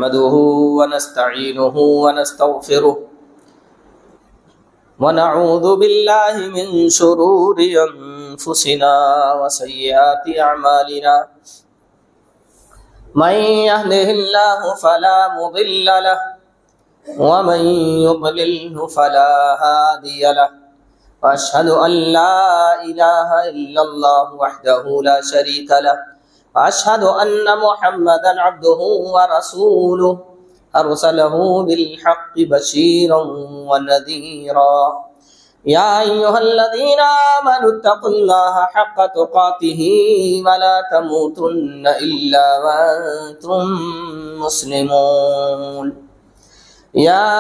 نحمده ونستعينه ونستغفره ونعوذ بالله من شرور أنفسنا وسيئات أعمالنا من يهده الله فلا مضل له ومن يضلله فلا هادي له وأشهد أن لا إله إلا الله وحده لا شريك له وأشهد أن محمدا عبده ورسوله أرسله بالحق بشيرا ونذيرا يا أيها الذين آمنوا اتقوا الله حق تقاته ولا تموتن إلا وأنتم مسلمون يا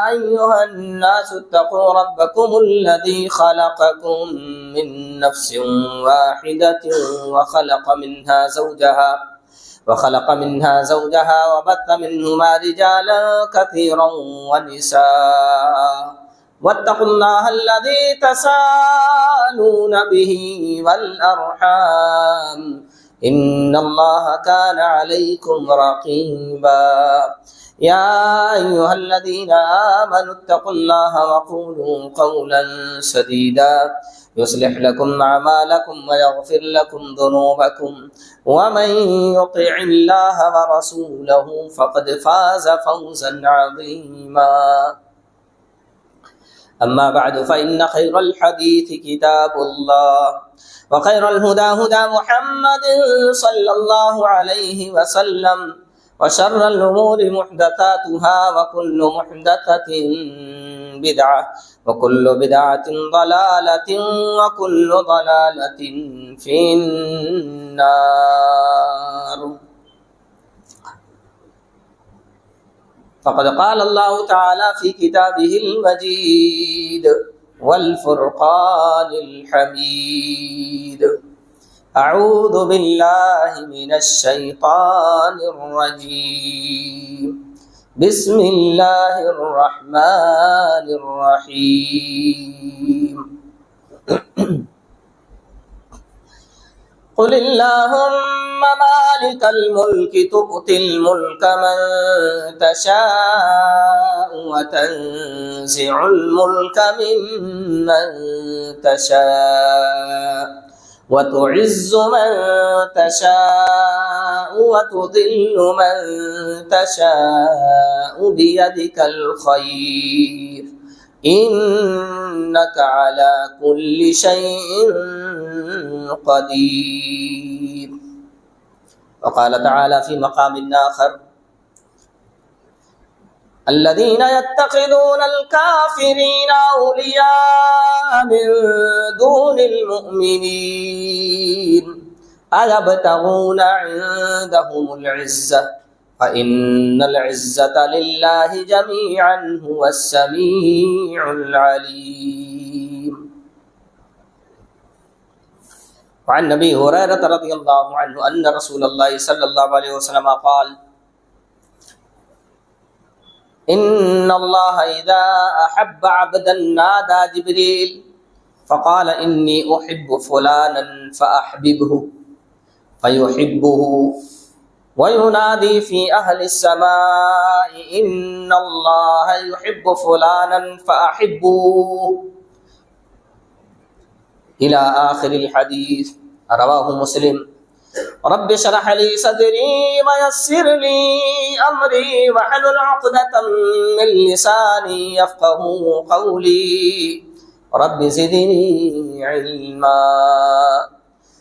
أيها الناس اتقوا ربكم الذي خلقكم من نفس واحدة وخلق منها زوجها وبث منهما رجالا كثيرا ونساء واتقوا الله الذي تساءلون به والأرحام إن الله كان عليكم رقيبا يا أيها الذين آمنوا اتقوا الله وقولوا قولا سديدا يصلح لكم أعمالكم ويغفر لكم ذنوبكم ومن يطع الله ورسوله فقد فاز فوزا عظيما أما بعد فإن خير الحديث كتاب الله وخير الهدى هدى محمد صلى الله عليه وسلم وشر الأمور محدثاتها وكل محدثة بدعة وكل بدعة ضلالة وكل ضلالة في النار. فقد قال الله تعالى في كتابه المجيد والفرقان الحميد أعوذ بالله من الشيطان الرجيم بسم الله الرحمن الرحيم قل اللهم مالك الملك تؤتي الملك من تشاء وتنزع الملك ممن تشاء وتعز من تشاء وتذل من تشاء بيدك الخير إنك على كل شيء قدير. وقال تعالى في مقام آخر الذين يتخذون الكافرين أولياء من دون المؤمنين أيبتغون عندهم العزة فإن العزة لله جميعا هو السميع العليم. وعن أبي هريرة رضي الله عنه أن رسول الله صلى الله عليه وسلم قال إن الله إذا أحب عبدا نادى جبريل فقال إني أحب فلانا فأحببه فيحبه وينادي في أهل السماء إن الله يحب فلانا فأحبوه إلى آخر الحديث. رواه مسلم. رب اشرح لي صدري ويسر لي أمري واحلل عقدة من لساني يفقهوا قولي رب زدني علما.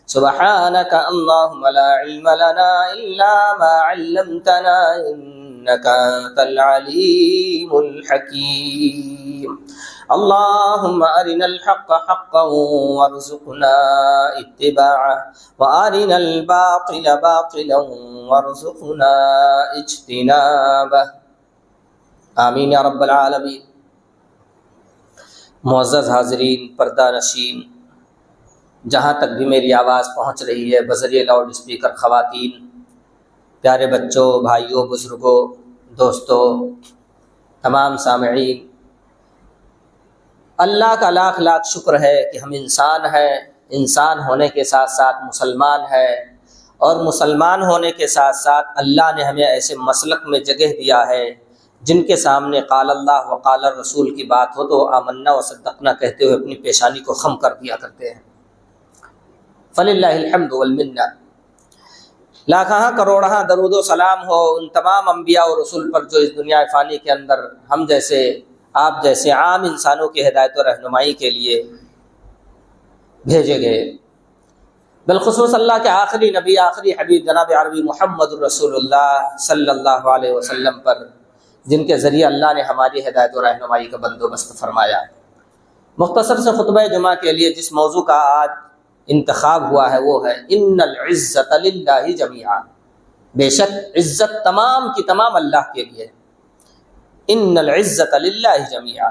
سبحانك اللهم لا علم لنا إلا ما علمتنا إنك أنت العليم الحكيم. اللهم أرنا الحق حقا وارزقنا اتباعه وأرنا الباطل باطلا وارزقنا اجتنابه آمین یا رب العالمین. معزز حاضرین، پردہ نشین، جہاں تک بھی میری آواز پہنچ رہی ہے بذریعہ لاؤڈ اسپیکر، خواتین، پیارے بچوں، بھائیوں، بزرگوں، دوستوں، تمام سامعین، اللہ کا لاکھ لاکھ شکر ہے کہ ہم انسان ہیں، انسان ہونے کے ساتھ ساتھ مسلمان ہیں، اور مسلمان ہونے کے ساتھ ساتھ اللہ نے ہمیں ایسے مسلک میں جگہ دیا ہے جن کے سامنے قال اللہ و قال الرسول کی بات ہو تو آمنا و صدقنا کہتے ہوئے اپنی پیشانی کو خم کر دیا کرتے ہیں۔ فللہ الحمد والمنہ، لاکھاں کروڑاں درود و سلام ہو ان تمام انبیاء و رسول پر جو اس دنیا فانی کے اندر ہم جیسے آپ جیسے عام انسانوں کی ہدایت و رہنمائی کے لیے بھیجے گئے، بالخصوص اللہ کے آخری نبی آخری حبیب جناب عربی محمد الرسول اللہ صلی اللہ علیہ وسلم پر، جن کے ذریعے اللہ نے ہماری ہدایت و رہنمائی کا بندوبست فرمایا۔ مختصر سے خطبہ جمعہ کے لیے جس موضوع کا آج انتخاب ہوا ہے وہ ہے ان العزت للہ جمیعا، بے شک عزت تمام کی تمام اللہ کے لیے، ان العزت للہ جمیعا،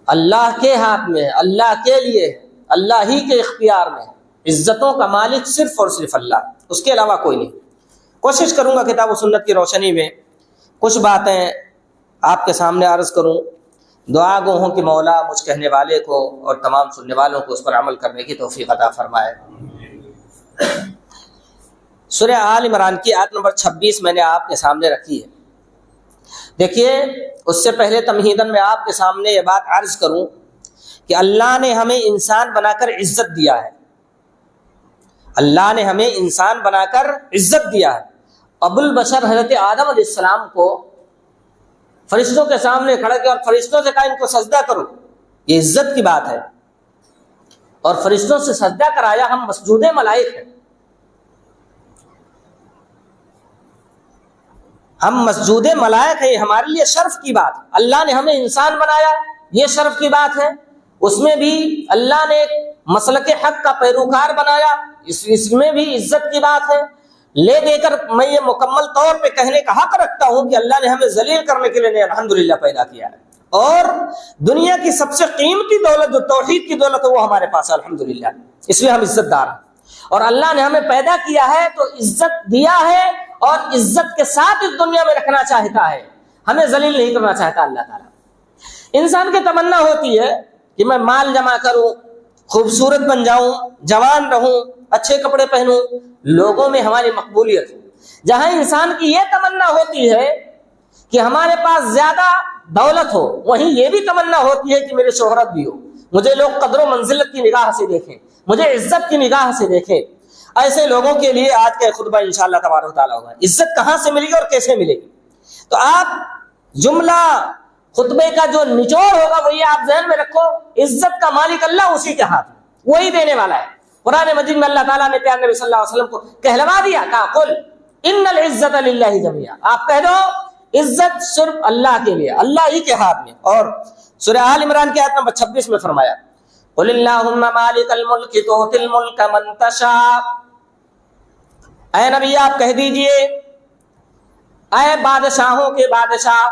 اللہ کے ہاتھ میں، اللہ کے لیے، اللہ ہی کے اختیار میں، عزتوں کا مالک صرف اور صرف اللہ، اس کے علاوہ کوئی نہیں۔ کوشش کروں گا کتاب و سنت کی روشنی میں کچھ باتیں آپ کے سامنے عرض کروں، دعا گو ہوں کہ مولا مجھ کہنے والے کو اور تمام سننے والوں کو اس پر عمل کرنے کی توفیق عطا فرمائے۔ سورہ آل عمران کی آیت نمبر 26 میں نے آپ کے سامنے رکھی ہے۔ دیکھیے، اس سے پہلے تمہیداً میں آپ کے سامنے یہ بات عرض کروں کہ اللہ نے ہمیں انسان بنا کر عزت دیا ہے، اللہ نے ہمیں انسان بنا کر عزت دیا ہے۔ ابو البشر حضرت آدم علیہ السلام کو فرشتوں کے سامنے کھڑا کیا اور فرشتوں سے کہا ان کو سجدہ کرو، یہ عزت کی بات ہے، اور فرشتوں سے سجدہ کرایا۔ ہم مسجود ملائک ہیں، ہم مسجود ملائک ہیں، ہمارے لیے شرف کی بات۔ اللہ نے ہمیں انسان بنایا، یہ شرف کی بات ہے۔ اس میں بھی اللہ نے مسلک حق کا پیروکار بنایا، اس میں بھی عزت کی بات ہے۔ لے دے کر میں یہ مکمل طور پہ کہنے کا حق رکھتا ہوں کہ اللہ نے ہمیں ذلیل کرنے کے لیے الحمدللہ پیدا کیا ہے، اور دنیا کی سب سے قیمتی دولت جو توحید کی دولت ہے وہ ہمارے پاس ہے الحمدللہ، اس لیے ہم عزت دار ہیں۔ اور اللہ نے ہمیں پیدا کیا ہے تو عزت دیا ہے، اور عزت کے ساتھ اس دنیا میں رکھنا چاہتا ہے، ہمیں ذلیل نہیں کرنا چاہتا اللہ تعالیٰ۔ انسان کی تمنا ہوتی ہے کہ میں مال جمع کروں، خوبصورت بن جاؤں، جوان رہوں، اچھے کپڑے پہنوں، لوگوں میں ہماری مقبولیت ہو۔ جہاں انسان کی یہ تمنا ہوتی ہے کہ ہمارے پاس زیادہ دولت ہو، وہیں یہ بھی تمنا ہوتی ہے کہ میری شہرت بھی ہو، مجھے لوگ قدر و منزلت کی نگاہ سے دیکھیں، مجھے عزت کی نگاہ سے دیکھیں۔ ایسے لوگوں کے لیے آج کا خطبہ انشاءاللہ تبارک و تعالیٰ ہوگا۔ عزت کہاں سے ملے گی اور کیسے ملے گی؟ تو آپ جملہ خطبے کا جو نچوڑ ہوگا وہ یہ آپ ذہن میں رکھو، عزت کا مالک اللہ، اسی کے ہاتھ میں، وہی دینے والا ہے۔ قرآن مجید میں اللہ تعالیٰ نے پیارے نبی صلی اللہ علیہ وسلم کو کہلوا دیا، کہا قل ان العزت للہ جمیعا، آپ کہہ دو عزت صرف اللہ کے لیے، اللہ ہی کے ہاتھ میں۔ اور سورہ آل عمران کی آیت نمبر 26 میں فرمایا قل اللہم مالک الملک تؤتی الملک من تشاء، اے نبی آپ کہہ دیجئے، اے بادشاہوں کے بادشاہ،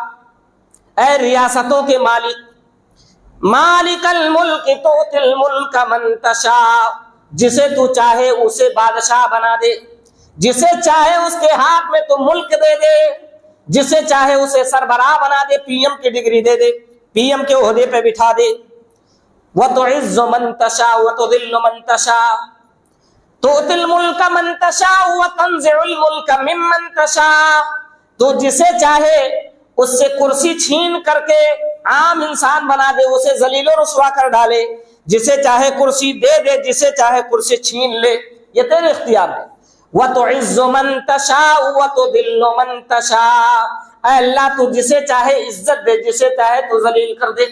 اے ریاستوں کے مالک، مالک الملک تؤتی الملک من تشاء، جسے تو چاہے اسے بادشاہ بنا دے، جسے چاہے اس کے ہاتھ میں تو ملک دے دے، جسے چاہے اسے سربراہ بنا دے، پی ایم کی ڈگری دے دے، پی ایم کے عہدے پہ بٹھا دے۔ وَتُعِزُّ مَن تَشَاءُ وَتُذِلُّ مَن تَشَاءُ تُؤْتِي الْمُلْكَ مَن تَشَاءُ وَتَنزِعُ الْمُلْكَ مِمَّن تَشَاءُ، تو جسے چاہے اس سے کرسی چھین کر کے عام انسان بنا دے، اسے ذلیل و رسوا کر ڈالے، جسے چاہے کرسی دے دے، جسے چاہے کرسی چھین لے، یہ تیرے اختیار ہے۔ وَتُعِزُّ مَن تَشَاءُ وَتُذِلُّ مَن تَشَاءُ، اے اللہ تو جسے چاہے عزت دے، جسے چاہے تو ذلیل کر دے۔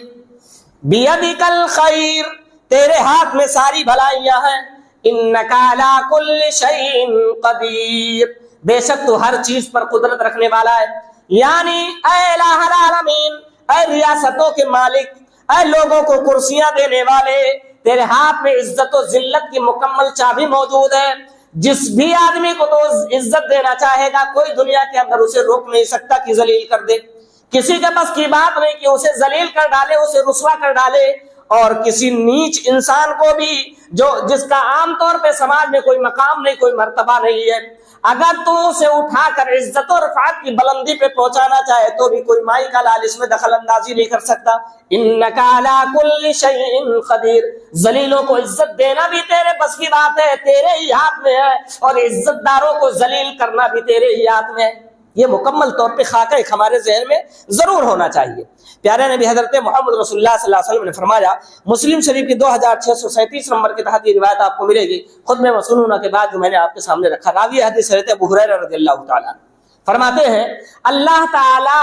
بِيَدِكَ الْخَيْرُ، تیرے ہاتھ میں ساری بھلائیاں ہیں۔ إِنَّكَ عَلَىٰ كُلِّ شَيْءٍ قَدِيرٌ، بے شک تو ہر چیز پر قدرت رکھنے والا ہے۔ یعنی اے الہ العالمین، اے ریاستوں کے مالک، اے لوگوں کو کرسیاں دینے والے، تیرے ہاتھ میں عزت و ذلت کی مکمل چابی موجود ہے۔ جس بھی آدمی کو تو عزت دینا چاہے گا، کوئی دنیا کے اندر اسے روک نہیں سکتا کہ ذلیل کر دے۔ کسی کے بس کی بات نہیں کہ اسے ذلیل کر ڈالے، اسے رسوا کر ڈالے۔ اور کسی نیچ انسان کو بھی، جو جس کا عام طور پہ سماج میں کوئی مقام نہیں، کوئی مرتبہ نہیں ہے، اگر تو اسے اٹھا کر عزت و رفعت کی بلندی پہ پہنچانا چاہے تو بھی کوئی مائی کا لال اس میں دخل اندازی نہیں کر سکتا. انک علی کل شیء قدیر، ذلیلوں کو عزت دینا بھی تیرے بس کی بات ہے، تیرے ہی ہاتھ میں ہے، اور عزت داروں کو ذلیل کرنا بھی تیرے ہی ہاتھ میں ہے. یہ مکمل طور پہ خاکہ ایک ہمارے ذہن میں ضرور ہونا چاہیے. پیارے نبی حضرت محمد رسول اللہ صلی اللہ علیہ وسلم نے فرمایا، مسلم شریف کی 2637 نمبر کے تحت یہ روایت آپ کو ملے گی خطبہ مسنونہ کے بعد جو میں نے آپ کے سامنے رکھا. راوی حدیث حضرت ابو ہریرہ رضی اللہ تعالیٰ فرماتے ہیں اللہ تعالی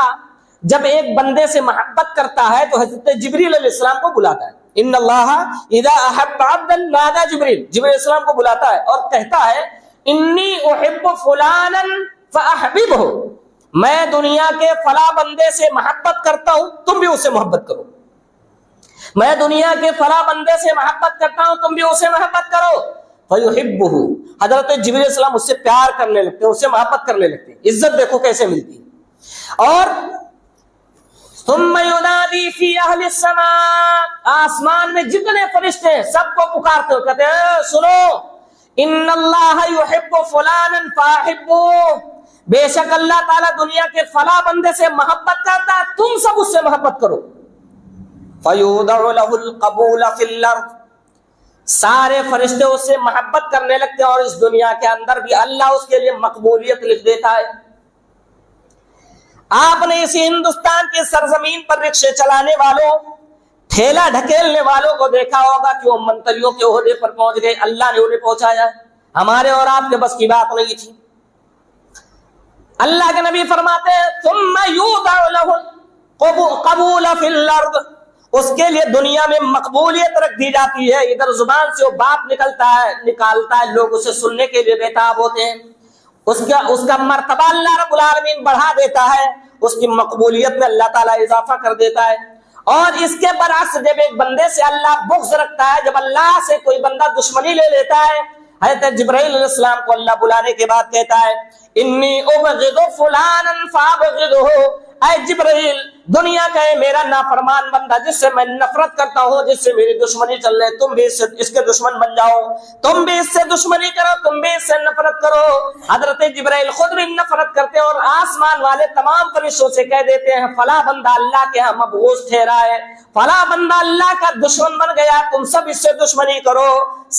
جب ایک بندے سے محبت کرتا ہے تو حضرت جبریل علیہ السلام کو بلاتا ہے. ان اللہ اذا احب عبدا نادى جبریل، جبریل علیہ السلام کو بلاتا ہے اور کہتا ہے انی احب فلانا فاحببہ، میں دنیا کے فلاں بندے سے محبت کرتا ہوں، تم بھی اس سے محبت کرو. میں دنیا کے فلاں بندے سے محبت کرتا ہوں، تم بھی اسے محبت کرو. فیحبہ، حضرت جبریل علیہ السلام اس سے پیار کرنے لگتے ہیں، اس سے محبت کرنے لگتے ہیں. عزت دیکھو کیسے ملتی ہے. اور ثم ینادی فی اہل السماء، آسمان میں جتنے فرشتے ہیں سب کو پکارتے ہو، کہتے ہیں سنو ان اللہ یحب فلانا فاحبوہ، بے شک اللہ تعالیٰ دنیا کے فلاں بندے سے محبت کرتا ہے، تم سب اس سے محبت کرو. فیودع لہ القبول فی الارض، سارے فرشتے اس سے محبت کرنے لگتے ہیں اور اس دنیا کے اندر بھی اللہ اس کے لیے مقبولیت لکھ دیتا ہے. آپ نے اسی ہندوستان کی سرزمین پر رکشے چلانے والوں، ٹھیلا ڈھکیلنے والوں کو دیکھا ہوگا کہ وہ منتریوں کے عہدے پر پہنچ گئے، اللہ نے انہیں پہنچایا. ہمارے اور آپ کے بس کی بات نہیں تھی. اللہ کے نبی فرماتے ہیں ثم یودع لہ القبول فی الارض، اس کے لیے دنیا میں مقبولیت رکھ دی جاتی ہے. ادھر زبان سے وہ بات نکالتا ہے، لوگ اسے سننے کے لیے بےتاب ہوتے ہیں. اس کا مرتبہ اللہ رب العالمین بڑھا دیتا ہے، اس کی مقبولیت میں اللہ تعالیٰ اضافہ کر دیتا ہے. اور اس کے برعکس جب ایک بندے سے اللہ بغض رکھتا ہے، جب اللہ سے کوئی بندہ دشمنی لے لیتا ہے، حضرت جبرائیل علیہ السلام کو اللہ بلانے کے بعد کہتا ہے انی ابغض فلانا فابغضہ، اے جبرائیل دنیا کا ہے میرا نافرمان بندہ جس سے میں نفرت کرتا ہوں، جس سے میری دشمنی چل رہی ہے، تم بھی اس کے دشمن بن جاؤ، تم بھی اس سے دشمنی کرو، تم بھی اس سے نفرت کرو. حضرت جبرائیل خود بھی نفرت کرتے ہیں اور آسمان والے تمام فرشتوں سے کہہ دیتے ہیں فلاں بندہ اللہ کے ہاں مبغوض ٹھہرا ہے، فلاں بندہ اللہ کا دشمن بن گیا، تم سب اس سے دشمنی کرو.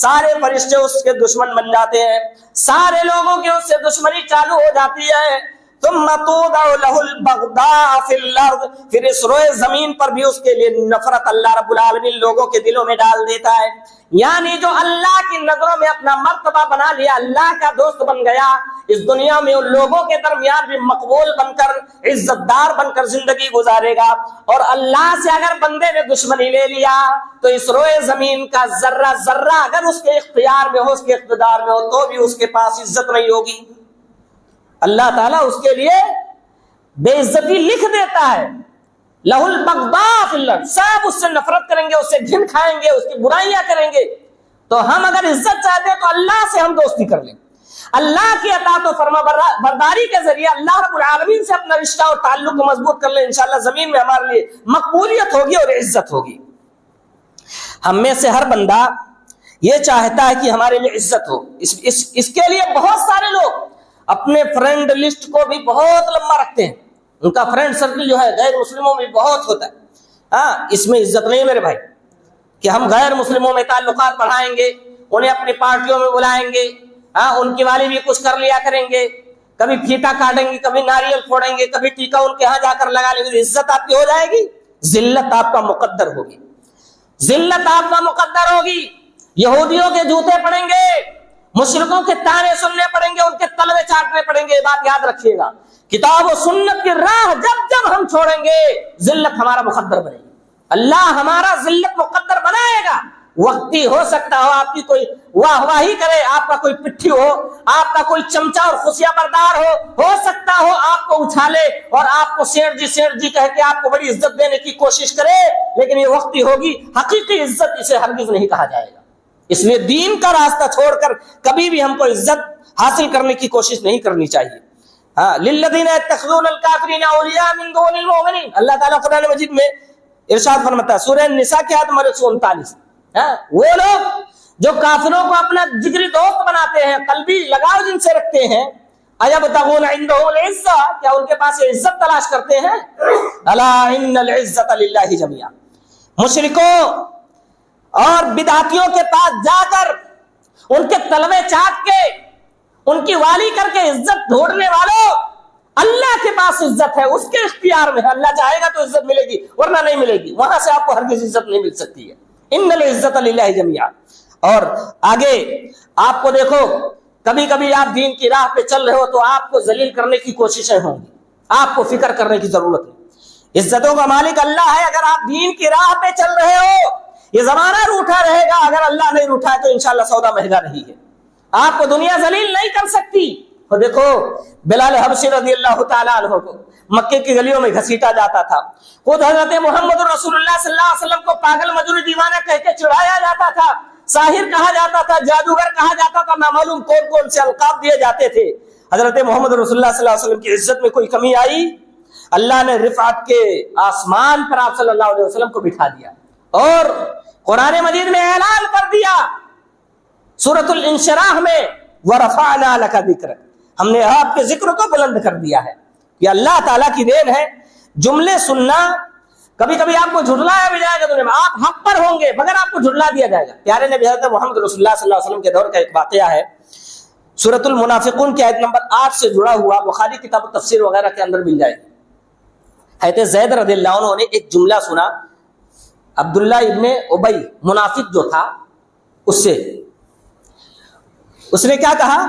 سارے فرشتے اس کے دشمن بن جاتے ہیں، سارے لوگوں کی اس سے دشمنی چالو ہو جاتی ہے. ثم تودع لہ البغضاء فی الارض، پھر اس روئے زمین پر بھی اس کے لیے نفرت اللہ رب العالمین لوگوں کے دلوں میں ڈال دیتا ہے. یعنی جو اللہ کی نظروں میں اپنا مرتبہ بنا لیا، اللہ کا دوست بن گیا، اس دنیا میں ان لوگوں کے درمیان بھی مقبول بن کر، عزت دار بن کر زندگی گزارے گا. اور اللہ سے اگر بندے نے دشمنی لے لیا تو اس روئے زمین کا ذرہ ذرہ اگر اس کے اختیار میں ہو، اس کے اقتدار میں ہو، تو بھی اس کے پاس عزت نہیں ہوگی. اللہ تعالیٰ اس کے لیے بے عزتی لکھ دیتا ہے. لہ البغضاء فی الارض، سب اس سے نفرت کریں گے، اس سے گھن کھائیں گے، اس کی برائیاں کریں گے. تو ہم اگر عزت چاہتے ہیں تو اللہ سے ہم دوستی کر لیں، اللہ کی اطاعت و فرما برداری کے ذریعے اللہ رب العالمین سے اپنا رشتہ اور تعلق کو مضبوط کر لیں. انشاءاللہ زمین میں ہمارے لیے مقبولیت ہوگی اور عزت ہوگی. ہم میں سے ہر بندہ یہ چاہتا ہے کہ ہمارے لیے عزت ہو. اس کے لیے بہت سارے لوگ اپنے فرینڈ لسٹ کو بھی بہت لمبا رکھتے ہیں. ان کا فرینڈ سرکل جو ہے غیر مسلموں میں بہت ہوتا ہے. اس میں عزت نہیں میرے بھائی کہ ہم غیر مسلموں میں تعلقات بڑھائیں گے، انہیں اپنی پارٹیوں میں بلائیں گے، ان کی والی بھی کچھ کر لیا کریں گے، کبھی پھیٹا کاٹیں گے، کبھی ناریل پھوڑیں گے، کبھی ٹیکا ان کے ہاں جا کر لگا لیں گے. عزت آپ کی ہو جائے گی، ذلت آپ کا مقدر ہوگی، ذلت آپ کا مقدر ہوگی. یہودیوں کے جوتے پڑیں گے، مشرکوں کے تانے سننے پڑیں گے، ان کے تلوے چاٹنے پڑیں گے. بات یاد رکھیے گا، کتاب و سنت کی راہ جب ہم چھوڑیں گے ذلت ہمارا مقدر بنے گی. اللہ ہمارا ذلت مقدر بنائے گا. وقتی ہو سکتا ہو آپ کی کوئی واہ واہی کرے، آپ کا کوئی پٹھی ہو، آپ کا کوئی چمچہ اور خفیہ بردار ہو سکتا ہو آپ کو اچھالے اور آپ کو سیٹ جی کہہ کے آپ کو بڑی عزت دینے کی کوشش کرے، لیکن یہ وقتی ہوگی. حقیقی عزت اسے ہرگز نہیں کہا جائے گا. اس لیے دین کا راستہ چھوڑ کر کبھی بھی ہم کو عزت حاصل کرنے کی کوشش نہیں کرنی چاہیے. للذین یتخذون الکافرین اولیاء من دون المؤمنین، اللہ تعالیٰ قرآن مجید میں ارشاد فرماتا ہے سورہ النساء کی آیت نمبر 139، وہ لوگ جو کافروں کو اپنا جگری دوست بناتے ہیں، قلبی لگاؤ جن سے رکھتے ہیں، ایبتغون عندهم العزہ، کیا ان کے پاس عزت تلاش کرتے ہیں؟ الا ان العزت للہ جميعا۔ مشرکوں اور بدعتیوں کے پاس جا کر ان کے تلوے چاٹ کے ان کی والی کر کے عزت ڈھونڈنے والوں، اللہ کے پاس عزت ہے، اس کے اختیار میں ہے، اللہ چاہے گا تو عزت ملے گی ورنہ نہیں ملے گی، وہاں سے آپ کو ہرگز عزت نہیں مل سکتی ہے۔ ان العزت للہ جميعا۔ اور آگے آپ کو دیکھو، کبھی کبھی آپ دین کی راہ پہ چل رہے ہو تو آپ کو ذلیل کرنے کی کوششیں ہوں گی، آپ کو فکر کرنے کی ضرورت نہیں، عزتوں کا مالک اللہ ہے۔ اگر آپ دین کی راہ پہ چل رہے ہو، یہ زمانہ روٹھا رہے گا، اگر اللہ نہیں روٹھا ہے تو انشاءاللہ سودا مہنگا نہیں ہے، آپ کو دنیا ذلیل نہیں کر سکتی۔ اور دیکھو بلال حبشی رضی اللہ تعالیٰ عنہ کو مکے کی گلیوں میں گھسیٹا جاتا تھا، خود حضرت محمد رسول اللہ صلی اللہ علیہ وسلم کو پاگل مجنون دیوانہ کہہ کے چڑھایا جاتا تھا، ساحر کہا جاتا تھا، جادوگر کہا جاتا تھا، نامعلوم کون کون سے القاب دیے جاتے تھے۔ حضرت محمد رسول اللہ صلی اللہ علیہ وسلم کی عزت میں کوئی کمی آئی؟ اللہ نے رفعت کے آسمان پر آپ صلی اللہ علیہ وسلم کو بٹھا دیا اور قرآن مجید میں اعلان کر دیا سورۃ الانشراح میں، وَرَفَعْنَا لَكَ ذِكْرَكَ، ہم نے آپ کے ذکر کو بلند کر دیا ہے۔ یہ اللہ تعالیٰ کی دین ہے۔ جملے سننا، کبھی کبھی آپ کو جھٹلایا بھی جائے گا، تو آپ حق پر ہوں گے مگر آپ کو جھٹلا دیا جائے گا۔ پیارے نبی حضرت محمد رسول اللہ صلی اللہ علیہ وسلم کے دور کا ایک واقعہ ہے، سورۃ المنافقون کی آیت نمبر 8 سے جڑا ہوا، بخاری کتاب التفسیر وغیرہ کے اندر مل جائے گی۔ حضرت زید رضی اللہ عنہ نے ایک جملہ سنا عبداللہ ابن ابی منافق جو تھا اس سے، اس نے کیا کہا؟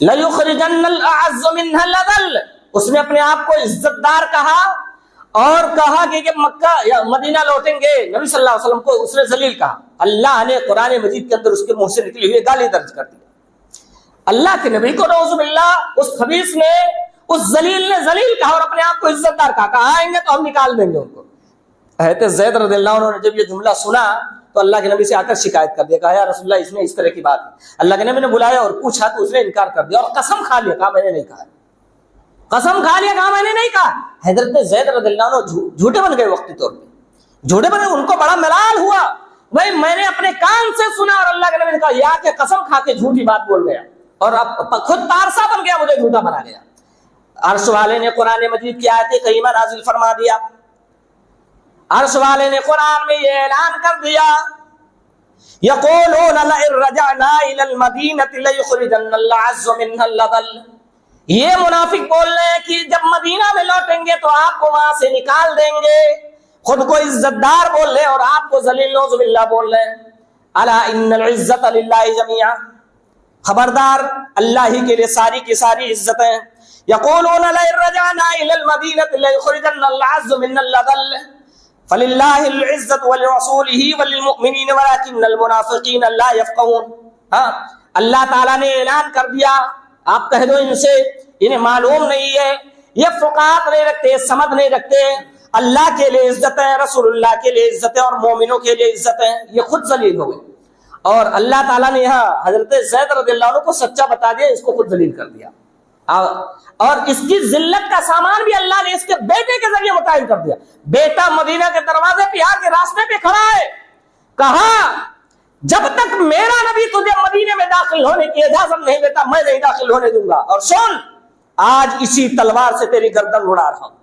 لَيُخْرِجَنَّ الْأَعَزُّ مِنْهَا الْأَذَلَّ، اس نے اپنے آپ کو عزت دار کہا اور کہا کہ مکہ یا مدینہ لوٹیں گے، نبی صلی اللہ علیہ وسلم کو اس نے ذلیل کہا۔ اللہ نے قرآن مجید کے اندر اس کے منہ سے نکلی ہوئی گالی درج کر دی۔ اللہ کے نبی کو نعوذ باللہ اس خبیث نے، اس ذلیل نے ذلیل کہا اور اپنے آپ کو عزت دار کہا آئیں گے تو ہم نکال دیں گے ان کو۔ حضرت زید رضی اللہ عنہ نے جب یہ جملہ سنا تو اللہ کے نبی سے آ کر شکایت کر دیا، کہا یا رسول اللہ اس میں اس طرح کی بات ہے۔ اللہ کے نبی نے بلایا اور پوچھا تو اس نے انکار کر دیا اور قسم کھا لیا، کہا میں نے نہیں کہا، قسم کھا لیا، کہا میں نے نہیں کہا۔ حضرت زید رضی اللہ عنہ جھوٹے بن گئے، وقتی طور پہ جھوٹے بنے، ان کو بڑا ملال ہوا، بھائی میں نے اپنے کان سے سنا اور اللہ کے نبی نے کہا یا کہ قسم کھا کے جھوٹی بات بول گیا اور اب خود پارسا بن گیا، مجھے جھوٹا بنا گیا۔ عرش والے نے قرآن مجید کی آیت کریمہ نازل فرما دیا، عرش والے نے قرآن میں یہ اعلان کر دیا یقولون لئن رجعنا الى المدینة لیخرجن الأعز منها الأذل، یہ منافق بول رہے ہیں کہ جب مدینہ میں لوٹیں گے تو آپ کو وہاں سے نکال دیں گے، خود کو عزت دار بول رہے اور آپ کو ذلیل نعوذ باللہ بول رہے ہیں۔ الا ان العزت للہ جميعا، خبردار اللہ ہی کے لیے ساری کی ساری عزتیں۔ یقولون لئن رجعنا الى المدینة لیخرجن الأعز منها الأذل فللہ العزت ولرسولہ وللمؤمنین ولکن المنافقین لا یفقہون۔ ہاں اللہ تعالیٰ نے اعلان کر دیا، آپ کہہ دو ان سے، انہیں معلوم نہیں ہے، یہ فقاہت نہیں رکھتے، سمجھ نہیں رکھتے، اللہ کے لیے عزت ہے، رسول اللہ کے لیے عزت ہے اور مومنوں کے لیے عزت ہے، یہ خود ذلیل ہو گئے۔ اور اللہ تعالیٰ نے یہاں حضرت زید رضی اللہ عنہ کو سچا بتا دیا، اس کو خود ذلیل کر دیا، اور اس کی ذلت کا سامان بھی اللہ نے اس کے بیٹے کے ذریعے متعین کر دیا۔ بیٹا مدینہ کے دروازے پہ آ کے راستے پہ کھڑا ہے، کہا جب تک میرا نبی تجھے مدینے میں داخل ہونے کی اجازت نہیں دیتا میں نہیں داخل ہونے دوں گا، اور سن آج اسی تلوار سے تیری گردن اڑا رہا ہوں،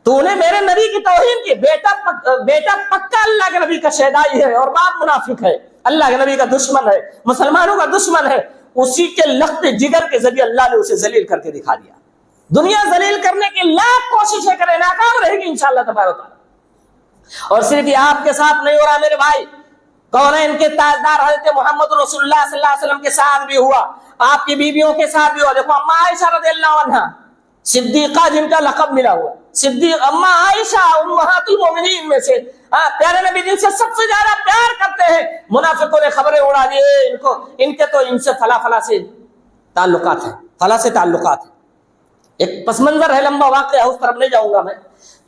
تو نے میرے نبی کی توہین کی۔ بیٹا پکا اللہ کے نبی کا شہدائی ہے اور باپ منافق ہے، اللہ کے نبی کا دشمن ہے، مسلمانوں کا دشمن ہے، اسی کے لخت جگر کے ذریعے اللہ نے اسے ذلیل کر کے دکھا دیا۔ دنیا ذلیل کرنے کی لاکھ کوششیں کرے، ناکام رہے گی انشاءاللہ تبارک و تعالی۔ اور صرف یہ آپ کے ساتھ نہیں ہو رہا میرے بھائی، کون ہے ان کے تاجدار حضرت محمد رسول اللہ صلی اللہ علیہ وسلم کے ساتھ بھی ہوا، آپ کی بیویوں کے ساتھ بھی ہوا۔ دیکھو اما عائشہ رضی اللہ عنہا صدیقہ جن کا لقب ملا ہوا، صدیق اما عائشہ امہات المومنین میں سے، پیارے نبی جن سے سب سے زیادہ پیار کرتے ہیں، منافقوں نے خبریں اڑا دی ان کے تو ان سے فلا سے تعلقات ہیں، فلا سے تعلقات ہیں۔ ایک پس منظر ہے، لمبا واقعہ ہے، اس طرف نہیں جاؤں گا میں۔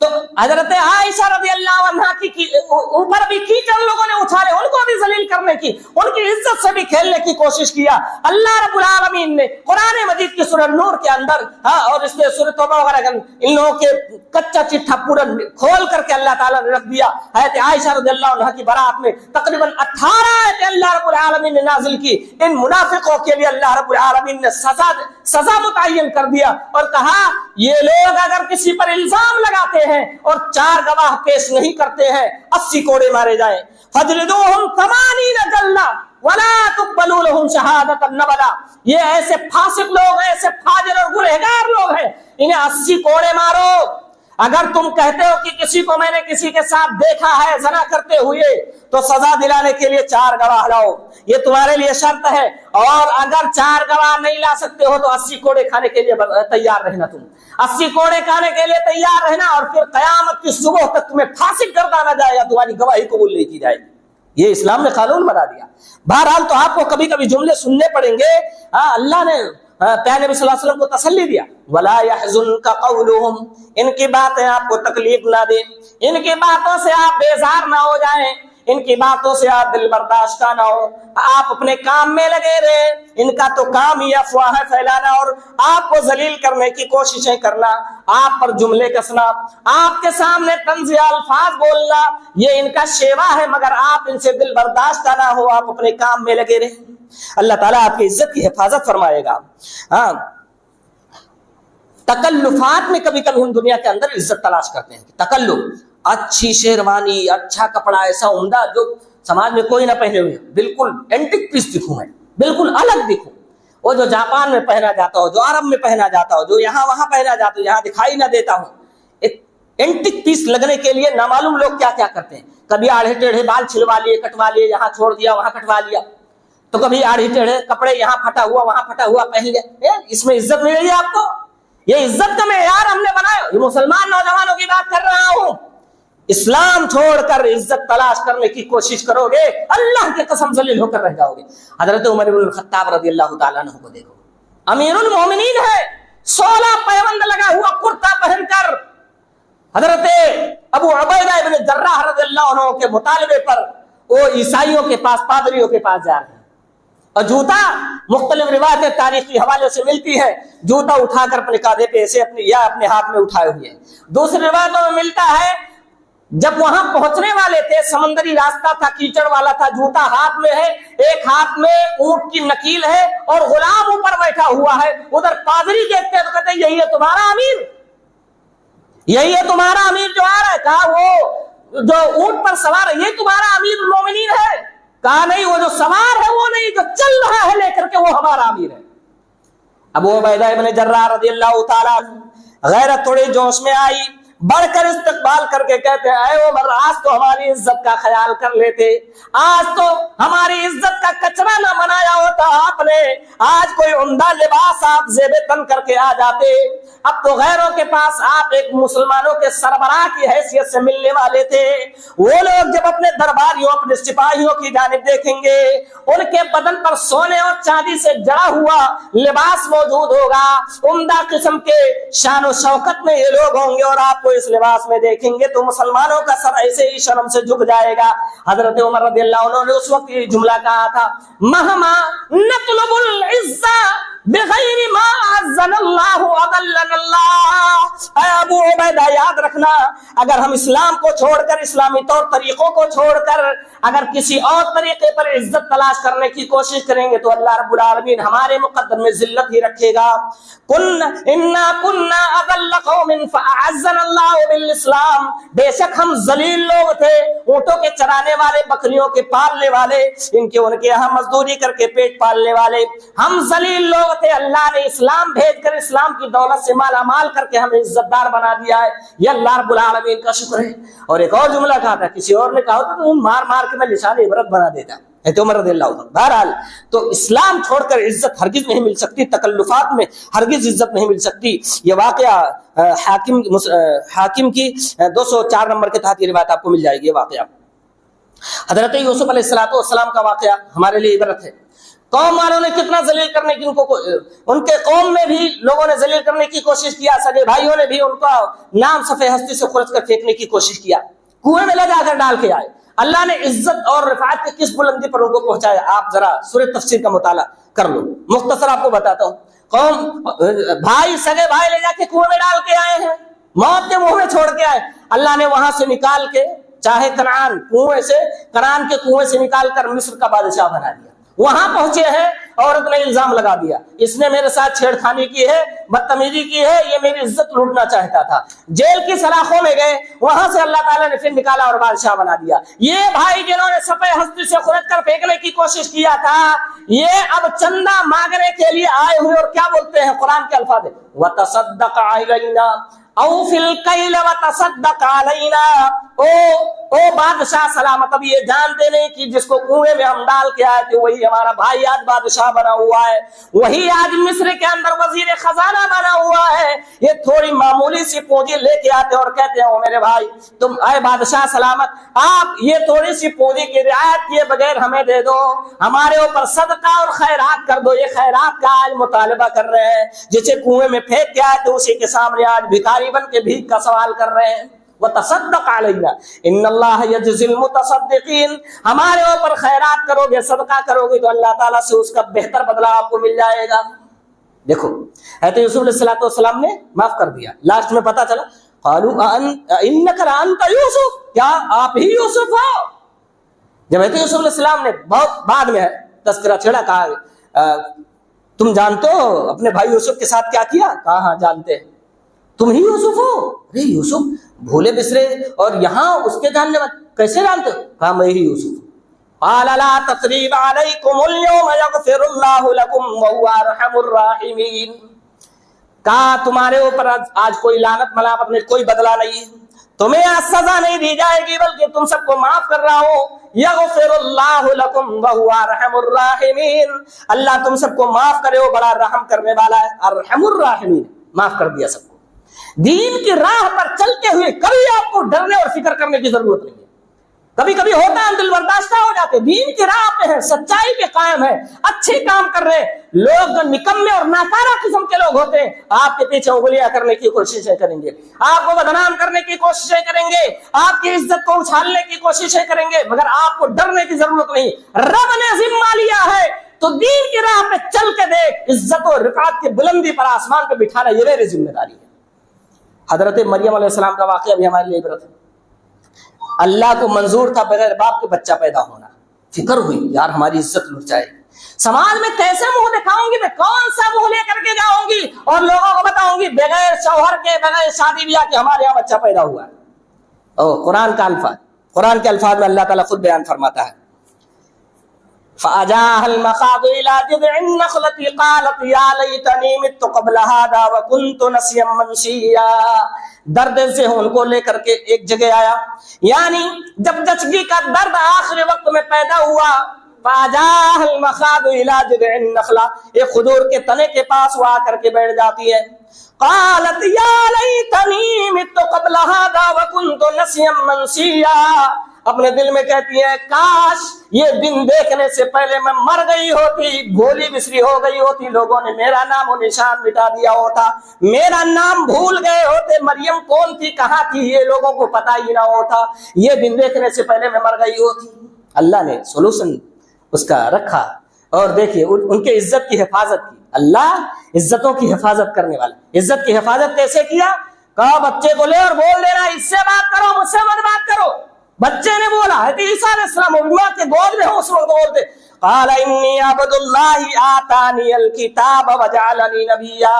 تو حضرت عائشہ رضی اللہ عنہا کی اوپر بھی کیچڑ لوگوں نے اچھالے، ان کو بھی ذلیل کرنے کی، ان کی عزت سے بھی کھیلنے کی کوشش کیا۔ اللہ رب العالمین نے قرآن مجید کی سورہ نور کے اندر اور اس میں سورہ توبہ وغیرہ ان لوگوں کے کچا چٹھا پورا کھول کر کے اللہ تعالیٰ نے رکھ دیا۔ حضرت عائشہ رضی اللہ عنہا کی برات میں تقریباً 18 آیتیں اللہ رب العالمین نے نازل کی۔ ان منافقوں کے لیے اللہ رب العالمین نے سزا متعین کر دیا اور کہا یہ لوگ اگر کسی پر الزام لگاتے ہیں اور 4 گواہ پیش نہیں کرتے ہیں 80 کوڑے مارے جائیں۔ فجلدوہم 80 جلدہ ولا تقبلوا لهم شہادۃ ابدا۔ یہ ایسے فاسق لوگ ہیں، ایسے فاجر اور گنہگار لوگ ہیں، انہیں 80 کوڑے مارو۔ اگر تم کہتے ہو کہ کسی کو میں نے کسی کے ساتھ دیکھا ہے زنا کرتے ہوئے تو سزا دلانے کے لیے 4 گواہ لاؤ، یہ تمہارے لیے شرط ہے۔ اور اگر 4 گواہ نہیں لا سکتے ہو تو 80 کوڑے کھانے کے لیے تیار رہنا، تم 80 کوڑے کھانے کے لیے تیار رہنا، اور پھر قیامت کی صبح تک تمہیں فاسق گردانا جائے گا، تمہاری گواہی قبول نہیں کی جائے گی۔ یہ اسلام نے قانون بنا دیا۔ بہرحال تو آپ کو کبھی کبھی جملے سننے پڑیں گے۔ اللہ نے پیارے نبی صلی اللہ علیہ وسلم کو تسلی دیا، وَلَا يَحْزُنْكَ قَوْلُهُمْ، ان کی باتیں آپ کو تکلیف نہ دیں، ان کی باتوں سے آپ بیزار نہ ہو جائیں، ان کی باتوں سے آپ دل برداشت نہ ہو، آپ اپنے کام میں لگے رہے۔ ان کا تو کام ہی افواہیں پھیلانا اور آپ کو ذلیل کرنے کی کوششیں کرنا، آپ پر جملے کسنا، آپ کے سامنے طنزیہ الفاظ بولنا، یہ ان کا شیوا ہے، مگر آپ ان سے دل برداشت نہ ہو، آپ اپنے کام میں لگے رہے۔ اللہ تعالیٰ آپ کی عزت کی حفاظت فرمائے گا۔ تکلفات میں کبھی کبھی ہم دنیا کے اندر عزت تلاش کرتے ہیں۔ تکلف، اچھی شیروانی، اچھا کپڑا ایسا عمدہ جو سماج میں کوئی نہ پہنے ہوئے، بالکل اینٹک پیس دکھوں میں، بالکل الگ دکھوں، وہ جو جاپان میں پہنا جاتا ہو، جو عرب میں پہنا جاتا ہو، جو یہاں وہاں پہنا جاتا ہو، یہاں دکھائی نہ دیتا ہوں۔ ایک اینٹک پیس لگنے کے لیے نامعلوم لوگ کیا کیا کرتے ہیں، کبھی آڑھے ٹیڑھے بال چھلوا لیے، کٹوا لیے، یہاں چھوڑ دیا وہاں کٹوا لیا، تو کبھی آڑھی ٹیڑھے کپڑے یہاں پھٹا ہوا وہاں پھٹا ہوا پہن لیا۔ اس میں عزت مل رہی ہے آپ کو؟ یہ عزت کا معیار ہم نے بنایا۔ یہ مسلمان نوجوانوں کی بات کر رہا ہوں، اسلام چھوڑ کر عزت تلاش کرنے کی کوشش کرو گے، اللہ کی قسم ذلیل ہو کر رہ جاؤ گے۔ حضرت عمر بن الخطاب رضی اللہ تعالیٰ عنہ کو دیکھو، امیر المومنین ہے، 16 پیوند لگا ہوا کرتا پہن کر حضرت ابو عبیدہ ابن جراح رضی اللہ عنہ کے مطالبے پر وہ عیسائیوں کے پاس، پادریوں کے پاس جا رہے ہیں، اور جوتا مختلف روایتیں تاریخی حوالے سے ملتی ہے، جوتا اٹھا کر اپنے کاندھے پہ ایسے اپنے ہاتھ میں اٹھائے ہوئے ہیں۔ دوسری روایتوں میں ملتا ہے جب وہاں پہنچنے والے تھے، سمندری راستہ تھا، کیچڑ والا تھا، جوتا ہاتھ میں ہے، ایک ہاتھ میں اونٹ کی نکیل ہے اور غلام اوپر بیٹھا ہوا ہے، ادھر پادری دیکھتے ہیں تو کہتے ہیں یہی ہے تمہارا امیر، یہی ہے تمہارا امیر جو آ رہا ہے۔ کہا وہ جو اونٹ پر سوار ہے یہ تمہارا امیر المومنین ہے؟ کہا نہیں، وہ جو سوار ہے وہ نہیں، جو چل رہا ہے لے کر کے وہ ہمارا امیر ہے۔ ابو عبیدہ ابن جراح رضی اللہ تعالیٰ غیرت تھوڑی جوش میں آئی، بڑھ کر استقبال کر کے کہتے ہیں اے عمر، آج تو ہماری عزت کا خیال کر لیتے، آج تو ہماری عزت کا کچرا نہ بنایا ہوتا آپ نے، آج کوئی عمدہ لباس آپ زیب تن کر کے آ جاتے، اب تو غیروں کے پاس آپ ایک مسلمانوں کے سربراہ کی حیثیت سے ملنے والے تھے۔ وہ لوگ جب اپنے درباریوں، اپنے سپاہیوں کی جانب دیکھیں گے، ان کے بدن پر سونے اور چاندی سے جڑا ہوا لباس موجود ہوگا، عمدہ قسم کے شان و شوکت میں یہ لوگ ہوں گے، اور آپ کو اس لباس میں دیکھیں گے تو مسلمانوں کا سر ایسے ہی شرم سے جھک جائے گا۔ حضرت عمر رضی اللہ عنہ نے اس وقت یہ جملہ کہا تھا، مہما نطلب العزہ بغیر ما عزنا اللہ اذلنا اللہ۔ اے ابو عبیدہ یاد رکھنا، اگر ہم اسلام کو چھوڑ کر، اسلامی طور طریقوں کو چھوڑ کر اگر کسی اور طریقے پر عزت تلاش کرنے کی کوشش کریں گے تو اللہ رب العالمین ہمارے مقدر میں ذلت ہی رکھے گا۔ انا كنا اذل قوم فاعزنا اللہ بالاسلام، بے شک ہم ذلیل لوگ تھے، اونٹوں کے چرانے والے، بکریوں کے پالنے والے، ان کے یہاں مزدوری کر کے پیٹ پالنے والے، ہم ذلیل لوگ تھے، اللہ نے اسلام بھیج کر اسلام کی دولت سے مالا مال کر کے ہمیں عزت دار بنا دیا ہے، یہ اللہ رب العالمین کا شکر ہے۔ اور ایک اور جملہ کہا تھا، کسی اور نے کہا ہوتا تو مار مار کے میں لسان عبرت بنا دیتا، عمر رضی اللہ عنہ۔ بہرحال تو اسلام چھوڑ کر عزت ہرگز نہیں مل سکتی، تکلفات میں ہرگز عزت نہیں مل سکتی۔ یہ واقعہ حاکم کی 204 نمبر کے تحت یہ روایت آپ کو مل جائے گی۔ یہ واقعہ حضرت یوسف علیہ السلام کا واقعہ ہمارے لیے عبرت ہے۔ قوم والوں نے کتنا ذلیل کرنے کی ان کے قوم میں بھی لوگوں نے ذلیل کرنے کی کوشش کیا، سگے بھائیوں نے بھی ان کا نام صفحہ ہستی سے کھرچ کر پھینکنے کی کوشش کیا، کنویں میں لے جا کر ڈال کے آئے۔ اللہ نے عزت اور رفعت کی کس بلندی پر ان کو پہنچایا، آپ ذرا سورہ تفسیر کا مطالعہ کر لو، مختصر آپ کو بتاتا ہوں۔ قوم بھائی سگے بھائی لے جا کے کنویں میں ڈال کے آئے ہیں، موت کے منہ میں چھوڑ کے آئے، اللہ نے وہاں سے نکال کے چاہے کنعان کے کنویں سے نکال کر مصر کا بادشاہ بنا دیا۔ وہاں پہنچے ہیں، عورت نے الزام لگا دیا، اس نے میرے ساتھ چھیڑ خانی کی ہے، بدتمیزی کی ہے، یہ میری عزت لوٹنا چاہتا تھا۔ جیل کی سلاخوں میں گئے، وہاں سے اللہ تعالیٰ نے پھر نکالا اور بادشاہ بنا دیا۔ یہ بھائی جنہوں نے صفحہ ہستی سے کھرچ کر پھینکنے کی کوشش کیا تھا، یہ اب چندہ مانگنے کے لیے آئے ہوئے اور کیا بولتے ہیں، قرآن کے الفاظ ہیں وَتَصَدَّقَ عَلَيْنَا اوفِ الْكَيْلَ وَتَصَدَّقَ عَلَيْنَا۔ او بادشاہ سلامت، اب یہ جانتے نہیں کہ جس کو کنویں میں ہم ڈال کے آئے تھے وہی ہمارا بھائی آج بادشاہ بنا ہوا ہے، وہی آج مصر کے اندر وزیر خزانہ بنا ہوا ہے۔ یہ تھوڑی معمولی سی پونجی لے کے آتے اور کہتے ہیں او میرے بھائی تم اے بادشاہ سلامت، آپ یہ تھوڑی سی پونجی کی رعایت کیے بغیر ہمیں دے دو، ہمارے اوپر صدقہ اور خیرات کر دو۔ یہ خیرات کا آج مطالبہ کر رہے ہیں، جسے کنویں میں پھینک کے آئے تھے اسی کے سامنے آج بھکاری بن کے بھیک کا سوال کر رہے ہیں۔ وَتَصَدَّقَ عَلَيْنَا إِنَّ اللَّهَ يَجْزِي الْمُتَصَدِّقِينَ، ہمارے اوپر خیرات کرو گے، صدقہ کرو گے تو اللہ تعالیٰ سے اس کا بہتر بدلہ آپ کو مل جائے گا۔ دیکھو حضرت یوسف علیہ السلام نے معاف کر دیا، لاسٹ میں پتا چلا قالوا إِنَّكَ لَأَنْتَ یوسف، کیا آپ ہی یوسف ہو؟ جب حضرت یوسف علیہ السلام نے بہت بعد میں تذکرہ چھڑا، کہا تم جانتے ہو اپنے بھائی یوسف کے ساتھ کیا کیا؟ کہا ہاں جانتے ہیں، تم ہی یوسف ہو؟ ارے یوسف بھولے بسرے اور یہاں اس کے جاننے والے کیسے جانتے ہو؟ کہا میں ہی یوسف ہوں۔ قال لا تثریب علیکم اليوم یغفر اللہ لکم وہو ارحم الراحمین، کہا تمہارے اوپر آج کوئی لعنت ملامت میں کوئی بدلہ نہیں ہے، تمہیں آج سزا نہیں دی جائے گی بلکہ تم سب کو معاف کر رہا ہوں۔ یغفر اللہ لکم وہو ارحم الراحمین، اللہ تم سب کو معاف کرے، وہ بڑا رحم کرنے والا ہے، ارحم الراحمین، معاف کر دیا سب کو۔ دین کی راہ پر چلتے ہوئے کبھی آپ کو ڈرنے اور فکر کرنے کی ضرورت نہیں ہے۔ کبھی کبھی ہوتا ہے ہم دل برداشتہ ہو جاتے، دین کی راہ پہ ہیں، سچائی پہ قائم ہے، اچھے کام کر رہے ہیں، لوگ نکمے اور ناکارہ قسم کے لوگ ہوتے ہیں، آپ کے پیچھے انگلیاں کرنے کی کوششیں کریں گے، آپ کو بدنام کرنے کی کوششیں کریں گے، آپ کی عزت کو اچھالنے کی کوششیں کریں گے، مگر آپ کو ڈرنے کی ضرورت نہیں۔ رب نے ذمہ لیا ہے تو دین کی راہ پہ چل کے دیکھ، عزت و رفعت کی بلندی پر آسمان پہ بٹھانا یہ میری ذمہ داری ہے۔ حضرت مریم علیہ السلام کا واقعہ بھی ہمارے لیے عبرت ہے۔ اللہ کو منظور تھا بغیر باپ کے بچہ پیدا ہونا، فکر ہوئی یار ہماری عزت لٹ جائے گی، سماج میں کیسے منہ دکھاؤں گی، میں کون سا منہ لے کر کے جاؤں گی اور لوگوں کو بتاؤں گی بغیر شوہر کے بغیر شادی بیاہ کے ہمارے یہاں بچہ پیدا ہوا ہے۔ قرآن کے الفاظ میں اللہ تعالیٰ خود بیان فرماتا ہے فَأَجَاهَا الْمَخَاضُ إِلَى جِذْعِ النَّخْلَةِ قَالَتْ يَا لَيْتَنِي مِتُّ قَبْلَ هَذَا وَكُنْتُ نَسْيًا مَنْسِيًّا، درد سے ان کو لے کر کے ایک جگہ آیا، یعنی جب زچگی کا درد آخری وقت میں پیدا ہوا، فَأَجَاهَا الْمَخَاضُ إِلَى جِذْعِ النَّخْلَةِ، ایک کھجور کے تنے کے پاس وہ آ کر کے بیٹھ جاتی ہے، قالت یا لیتنی مت قبل هذا وکنت نسیا منسیا، اپنے دل میں کہتی ہے کاش یہ دن دیکھنے سے پہلے میں مر گئی ہوتی، بھولی بسری ہو گئی ہوتی، لوگوں نے میرا نام و نشان مٹا دیا ہوتا، میرا نام بھول گئے ہوتے، مریم کون تھی کہاں تھی یہ لوگوں کو پتا ہی نہ ہوتا، یہ دن دیکھنے سے پہلے میں مر گئی ہوتی۔ اللہ نے سولوشن اس کا رکھا، اور دیکھیے ان کے عزت کی حفاظت کی، اللہ عزتوں کی حفاظت کرنے والا۔ عزت کی حفاظت کیسے کیا؟ کہا بچے کو لے اور بول دینا اس سے بات کرو، مجھ سے مت بات کرو۔ بچے نے بولا، عیسیٰ علیہ السلام ماں کے گود میں ہو اس وقت بولتے قال انی عبد اللہ آتانی الکتاب وجعلنی نبیا۔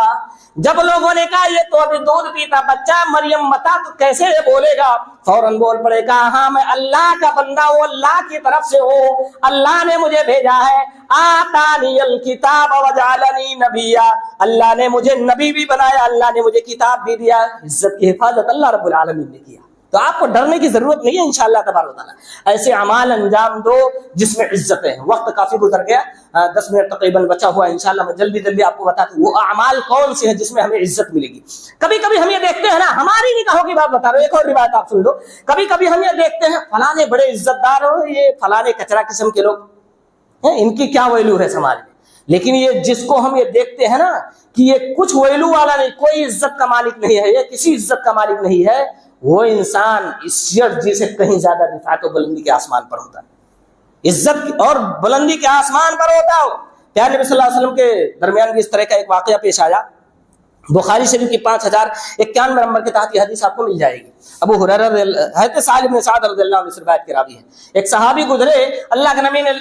جب لوگوں نے کہا یہ تو ابھی دودھ پیتا بچہ مریم متا تو کیسے یہ بولے گا، فوراً بول پڑے گا ہاں میں اللہ کا بندہ ہوں، اللہ کی طرف سے ہوں، اللہ نے مجھے بھیجا ہے، آتانی الکتاب وجعلنی نبیا، اللہ نے مجھے نبی بھی بنایا، اللہ نے مجھے کتاب بھی دیا۔ عزت کی حفاظت اللہ رب العالمین نے کیا، تو آپ کو ڈرنے کی ضرورت نہیں ہے انشاءاللہ تبارک و تعالیٰ۔ ایسے اعمال انجام دو جس میں عزت ہے۔ وقت کافی گزر گیا، 10 منٹ تقریباً بچا ہوا ہے، انشاءاللہ میں جلدی آپ کو بتاتا ہوں وہ اعمال کون سے ہیں جس میں ہمیں عزت ملے گی۔ کبھی کبھی ہم یہ دیکھتے ہیں نا، ہماری نکاحوں کی بات بتا رہا ہوں، ایک اور روایت آپ سن لو، کبھی کبھی ہم یہ دیکھتے ہیں فلانے بڑے عزت دار ہو، یہ فلانے کچرا قسم کے لوگ، ان کی کیا ویلو ہے سماج میں. لیکن یہ جس کو ہم یہ دیکھتے ہیں نا کہ یہ کچھ ویلو والا نہیں, کوئی عزت کا مالک نہیں ہے, یہ کسی عزت کا مالک نہیں ہے, وہ انسان اس جی سے کہیں زیادہ رفعت و بلندی کے آسمان پر ہوتا ہے, عزت اور بلندی کے آسمان پر ہوتا ہو. پیارے نبی صلی اللہ علیہ وسلم کے درمیان بھی اس طرح کا ایک واقعہ پیش آیا. بخاری شریف کی 5091 نمبر کے تحت یہ حدیث آپ کو مل جائے گی. ابو ہریرہ حضرت سہل بن سعد رضی اللہ عنہ سے روایت کے راوی ہیں. ایک صحابی گزرے, اللہ کے نبی نے,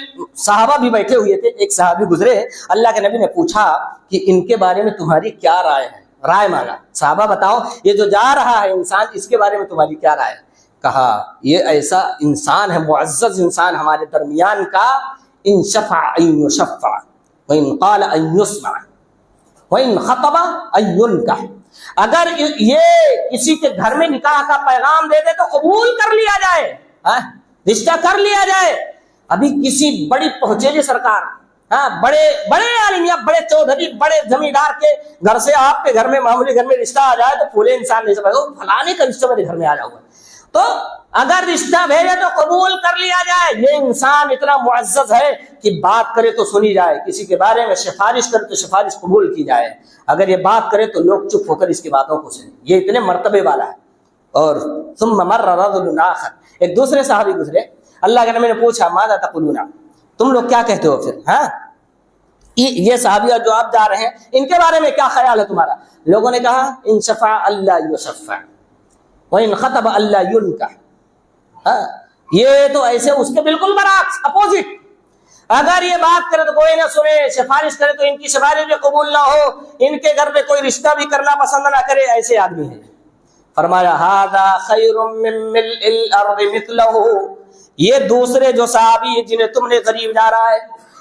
صحابہ بھی بیٹھے ہوئے تھے, ایک صحابی گزرے, اللہ کے نبی نے پوچھا کہ ان کے بارے میں تمہاری کیا رائے ہے, رائے مانگا, صحابہ بتاؤ یہ جو جا رہا ہے انسان, اس کے بارے میں تمہاری کیا رائے ہے. کہا یہ ایسا انسان ہے, معزز انسان ہمارے درمیان کا, ان شفع ان یشفع وان قال ان یسمع وان خطب ان ينكح, اگر یہ کسی کے گھر میں نکاح کا پیغام دے دے تو قبول کر لیا جائے, رشتہ کر لیا جائے. ابھی کسی بڑی پہنچیلی سرکار, بڑے بڑے عالم یا بڑے چودھری, بڑے زمیندار کے گھر سے آپ کے گھر میں, معمولی گھر میں رشتہ آ جائے تو پھولے انسان نہیں سمجھے فلانے کا رشتہ میرے گھر میں آیا ہوا ہے, تو اگر رشتہ بھیجے تو قبول کر لیا جائے. یہ انسان اتنا معزز ہے کہ بات کرے تو سنی جائے, کسی کے بارے میں سفارش کرے تو سفارش قبول کی جائے, اگر یہ بات کرے تو لوگ چپ ہو کر اس کی باتوں کو سنیں. یہ اتنے مرتبے والا ہے. اور ثم مر رجل آخر, ایک دوسرے صحابی گزرے, اللہ کے نبی نے پوچھا ماذا تقولون, تم لوگ کیا کہتے ہو پھر, یہ صحابی جو آپ جا رہے ہیں ان کے بارے میں کیا خیال ہے تمہارا. لوگوں نے کہا ان شفع اللہ یشفع وان خطب اللہ ينكح. یہ تو ایسے اس کے بالکل برعکس, اپوزٹ, اگر یہ بات کرے تو کوئی نہ سنے, سفارش کرے تو ان کی سفارش بھی قبول نہ ہو, ان کے گھر میں کوئی رشتہ بھی کرنا پسند نہ کرے, ایسے آدمی ہیں. فرمایا ھذا خیر من ملء الارض مثلہ, یہ دوسرے جو صحابی جنہیں تم نے غریب جانا ہے,